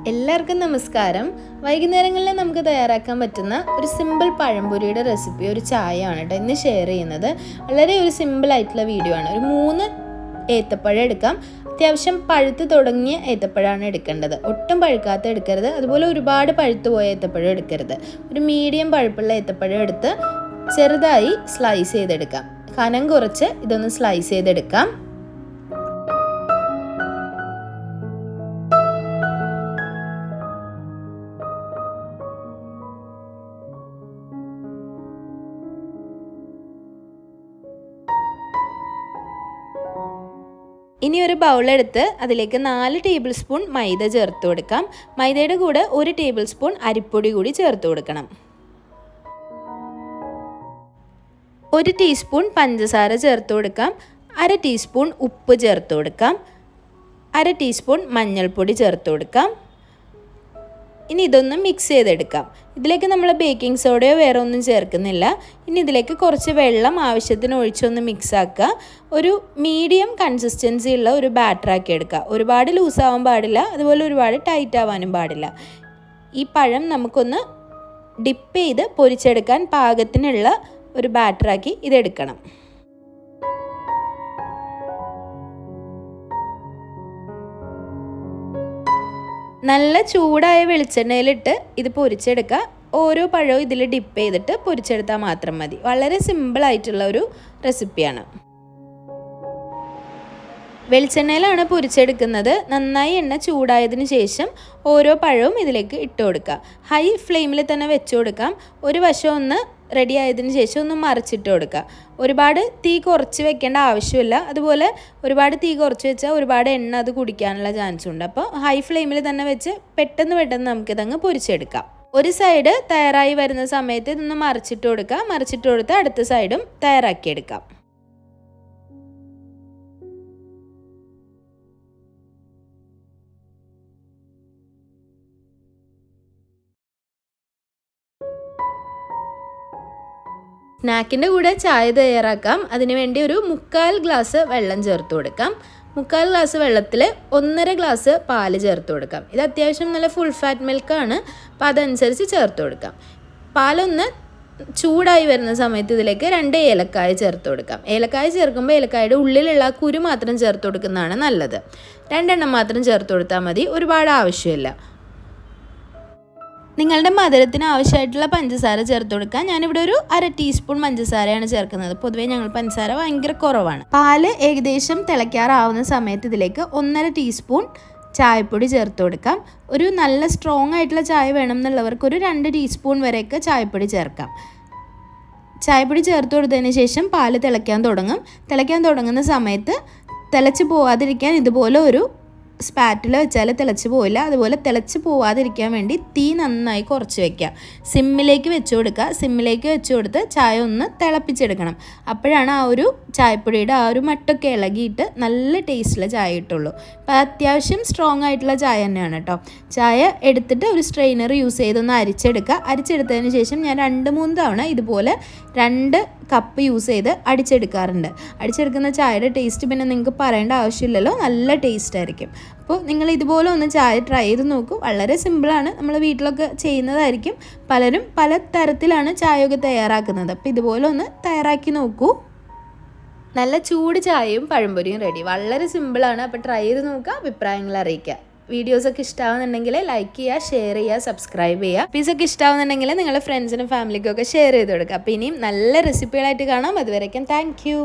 എല്ലാവർക്കും നമസ്കാരം. വൈകുന്നേരങ്ങളിൽ നമുക്ക് തയ്യാറാക്കാൻ പറ്റുന്ന ഒരു സിമ്പിൾ പഴംപൊരിയുടെ റെസിപ്പി, ഒരു ചായയാണ് കേട്ടോ ഇന്ന് ഷെയർ ചെയ്യുന്നത്. വളരെ ഒരു സിമ്പിൾ ആയിട്ടുള്ള വീഡിയോ ആണ്. ഒരു 3 ഏത്തപ്പഴം എടുക്കാം. അത്യാവശ്യം പഴുത്ത് തുടങ്ങിയ ഏത്തപ്പഴമാണ് എടുക്കേണ്ടത്. ഒട്ടും പഴുക്കാത്ത എടുക്കരുത്, അതുപോലെ ഒരുപാട് പഴുത്ത് പോയ ഏത്തപ്പഴം എടുക്കരുത്. ഒരു മീഡിയം പഴുപ്പുള്ള ഏത്തപ്പഴം എടുത്ത് ചെറുതായി സ്ലൈസ് ചെയ്തെടുക്കാം. കനം കുറച്ച് ഇതൊന്ന് സ്ലൈസ് ചെയ്തെടുക്കാം. ഇനി ഒരു ബൗളെടുത്ത് അതിലേക്ക് 4 ടേബിൾ സ്പൂൺ മൈദ ചേർത്ത് കൊടുക്കാം. മൈദയുടെ കൂടെ 1 ടേബിൾ സ്പൂൺ അരിപ്പൊടി കൂടി ചേർത്ത് കൊടുക്കണം. 1 ടീസ്പൂൺ പഞ്ചസാര ചേർത്ത് കൊടുക്കാം. 1/2 ടീസ്പൂൺ ഉപ്പ് ചേർത്ത് കൊടുക്കാം. 1/2 ടീസ്പൂൺ മഞ്ഞൾപ്പൊടി ചേർത്ത് കൊടുക്കാം. ഇനി ഇതൊന്ന് മിക്സ് ചെയ്തെടുക്കാം. ഇതിലേക്ക് നമ്മൾ ബേക്കിംഗ് സോഡയോ വേറെ ഒന്നും ചേർക്കുന്നില്ല. ഇനി ഇതിലേക്ക് കുറച്ച് വെള്ളം ആവശ്യത്തിന് ഒഴിച്ചൊന്ന് മിക്സ് ആക്കുക. ഒരു മീഡിയം കൺസിസ്റ്റൻസി ഉള്ള ഒരു ബാറ്ററാക്കി എടുക്കുക. ഒരുപാട് ലൂസാവാൻ പാടില്ല, അതുപോലെ ഒരുപാട് ടൈറ്റ് ആവാനും പാടില്ല. ഈ പഴം നമുക്കൊന്ന് ഡിപ്പ് ചെയ്ത് പൊരിച്ചെടുക്കാൻ പാകത്തിനുള്ള ഒരു ബാറ്ററാക്കി ഇതെടുക്കണം. നല്ല ചൂടായ വെളിച്ചെണ്ണയിലിട്ട് ഇത് പൊരിച്ചെടുക്കുക. ഓരോ പഴവും ഇതിൽ ഡിപ്പ് ചെയ്തിട്ട് പൊരിച്ചെടുത്താൽ മാത്രം മതി. വളരെ സിമ്പിളായിട്ടുള്ള ഒരു റെസിപ്പിയാണ്. വെളിച്ചെണ്ണയിലാണ് പൊരിച്ചെടുക്കുന്നത്. നന്നായി എണ്ണ ചൂടായതിന് ശേഷം ഓരോ പഴവും ഇതിലേക്ക് ഇട്ട് കൊടുക്കുക. ഹൈ ഫ്ലെയിമിൽ തന്നെ വെച്ച് കൊടുക്കാം. ഒരു വശം ഒന്ന് റെഡി ആയതിന് ശേഷം ഒന്ന് മറിച്ചിട്ട് കൊടുക്കുക. ഒരുപാട് തീ കുറച്ച് വെക്കേണ്ട ആവശ്യമില്ല. അതുപോലെ ഒരുപാട് തീ കുറച്ച് വെച്ചാൽ ഒരുപാട് എണ്ണ അത് കുടിക്കാനുള്ള ചാൻസ് ഉണ്ട്. അപ്പോൾ ഹൈ ഫ്ലെയിമിൽ തന്നെ വെച്ച് പെട്ടെന്ന് നമുക്കിതങ്ങ് പൊരിച്ചെടുക്കാം. ഒരു സൈഡ് തയ്യാറായി വരുന്ന സമയത്ത് ഇതൊന്ന് മറിച്ചിട്ട് കൊടുക്കുക. മറിച്ചിട്ട് കൊടുത്ത് അടുത്ത സൈഡും തയ്യാറാക്കിയെടുക്കാം. സ്നാക്കിൻ്റെ കൂടെ ചായ തയ്യാറാക്കാം. അതിനുവേണ്ടി ഒരു 3/4 ഗ്ലാസ് വെള്ളം ചേർത്ത് കൊടുക്കാം. 3/4 ഗ്ലാസ് വെള്ളത്തിൽ 1.5 ഗ്ലാസ് പാല് ചേർത്ത് കൊടുക്കാം. ഇത് അത്യാവശ്യം നല്ല ഫുൾ ഫാറ്റ് മിൽക്കാണ്, അപ്പോൾ അതനുസരിച്ച് ചേർത്ത് കൊടുക്കാം. പാലൊന്ന് ചൂടായി വരുന്ന സമയത്ത് ഇതിലേക്ക് 2 ഏലക്കായ ചേർത്ത് കൊടുക്കാം. ഏലക്കായ ചേർക്കുമ്പോൾ ഏലക്കായുടെ ഉള്ളിലുള്ള കുരു മാത്രം ചേർത്ത് കൊടുക്കുന്നതാണ് നല്ലത്. 2 എണ്ണം മാത്രം ചേർത്ത് കൊടുത്താൽ മതി, ഒരുപാട് ആവശ്യമില്ല. നിങ്ങളുടെ മധുരത്തിന് ആവശ്യമായിട്ടുള്ള പഞ്ചസാര ചേർത്ത് കൊടുക്കാം. ഞാനിവിടെ ഒരു 1/2 ടീസ്പൂൺ പഞ്ചസാരയാണ് ചേർക്കുന്നത്. പൊതുവേ ഞങ്ങൾ പഞ്ചസാര ഭയങ്കര കുറവാണ്. പാല് ഏകദേശം തിളയ്ക്കാറാവുന്ന സമയത്ത് ഇതിലേക്ക് 1.5 ടീസ്പൂൺ ചായപ്പൊടി ചേർത്ത് കൊടുക്കാം. ഒരു നല്ല സ്ട്രോങ് ആയിട്ടുള്ള ചായ വേണം എന്നുള്ളവർക്ക് ഒരു 2 ടീസ്പൂൺ വരെയൊക്കെ ചായപ്പൊടി ചേർക്കാം. ചായപ്പൊടി ചേർത്ത് കൊടുത്തതിന് ശേഷം പാല് തിളയ്ക്കാൻ തുടങ്ങുന്ന സമയത്ത് തിളച്ച് പോവാതിരിക്കാൻ ഇതുപോലെ ഒരു സ്പാറ്റിൽ വെച്ചാൽ തിളച്ച് പോവില്ല. അതുപോലെ തിളച്ച് പോവാതിരിക്കാൻ വേണ്ടി തീ നന്നായി കുറച്ച് വയ്ക്കുക. സിമ്മിലേക്ക് വെച്ച് കൊടുക്കുക. സിമ്മിലേക്ക് വെച്ച് കൊടുത്ത് ചായ ഒന്ന് തിളപ്പിച്ചെടുക്കണം. അപ്പോഴാണ് ആ ഒരു ചായപ്പൊടിയുടെ ആ ഒരു മട്ടൊക്കെ ഇളകിയിട്ട് നല്ല ടേസ്റ്റുള്ള ചായ കിട്ടുള്ളൂ. അപ്പോൾ അത്യാവശ്യം സ്ട്രോങ് ആയിട്ടുള്ള ചായ തന്നെയാണ് കേട്ടോ. ചായ എടുത്തിട്ട് ഒരു സ്ട്രെയിനർ യൂസ് ചെയ്തൊന്ന് അരിച്ചെടുക്കുക. അരിച്ചെടുത്തതിന് ശേഷം ഞാൻ 2-3 തവണ ഇതുപോലെ 2 കപ്പ് യൂസ് ചെയ്ത് അടിച്ചെടുക്കാറുണ്ട്. അടിച്ചെടുക്കുന്ന ചായയുടെ ടേസ്റ്റ് പിന്നെ നിങ്ങൾക്ക് പറയേണ്ട ആവശ്യമില്ലല്ലോ, നല്ല ടേസ്റ്റ് ആയിരിക്കും. അപ്പോൾ നിങ്ങൾ ഇതുപോലെ ഒന്ന് ചായ ട്രൈ ചെയ്ത് നോക്കൂ. വളരെ സിമ്പിളാണ്, നമ്മൾ വീട്ടിലൊക്കെ ചെയ്യുന്നതായിരിക്കും. പലരും പല തരത്തിലാണ് ചായയൊക്കെ തയ്യാറാക്കുന്നത്. അപ്പോൾ ഇതുപോലെ ഒന്ന് തയ്യാറാക്കി നോക്കൂ. നല്ല ചൂട് ചായയും പഴംപൊരിയും റെഡി. വളരെ സിമ്പിളാണ്. അപ്പോൾ ട്രൈ ചെയ്ത് നോക്കുക, അഭിപ്രായങ്ങൾ അറിയിക്കുക. വീഡിയോസൊക്കെ ഇഷ്ടമാകുന്നുണ്ടെങ്കിൽ ലൈക്ക് ചെയ്യുക, ഷെയർ ചെയ്യുക, സബ്സ്ക്രൈബ് ചെയ്യുക. പീസൊക്കെ ഇഷ്ടമാകുന്നുണ്ടെങ്കിൽ നിങ്ങളുടെ ഫ്രണ്ട്സിനും ഫാമിലിക്കും ഒക്കെ ഷെയർ ചെയ്ത് കൊടുക്കുക. അപ്പോൾ ഇനിയും നല്ല റെസിപ്പികളായിട്ട് കാണാം. അതുവരേക്കും താങ്ക് യു.